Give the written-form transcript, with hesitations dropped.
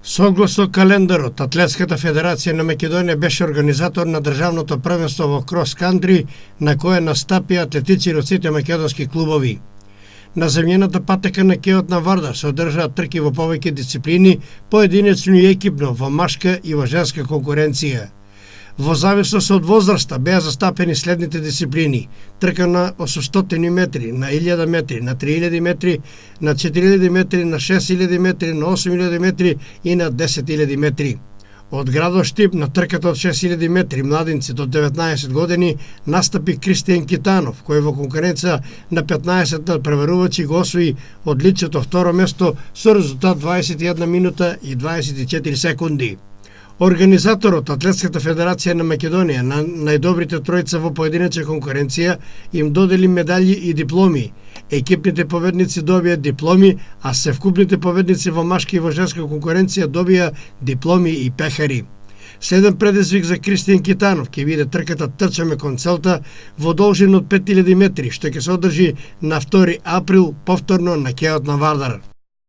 Согласно календарот, Атлетската федерација на Македонија беше организатор на државното првенство во крос-кантри, на кое настапија атлетици од сите македонски клубови. На земјената патека на кеот на Вардар се одржаат трки во повеќе дисциплини, поединечно и екипно во машка и во женска конкуренција. Во зависност од возраста беа застапени следните дисциплини: трка на 800 метри, на 1000 метри, на 3000 метри, на 4000 метри, на 6000 метри, на 8000 метри и на 10000 метри. Од градот Штип на трката од 6000 метри младинци до 19 години настапи Кристијан Китанов, кој во конкуренција на 15 надпреварувачи го освои одличното второ место со резултат 21 минута и 24 секунди. Организаторот Атлетската федерација на Македонија на најдобрите тројца во поединечна конкуренција им додели медали и дипломи. Екипните победници добија дипломи, а севкупните победници во машка и во женска конкуренција добија дипломи и пехари. Следен предизвик за Кристијан Китанов ќе биде трката Трчаме кон целта во должина од 5000 метри, што ќе се одржи на 2 април повторно на кеот на Вардар.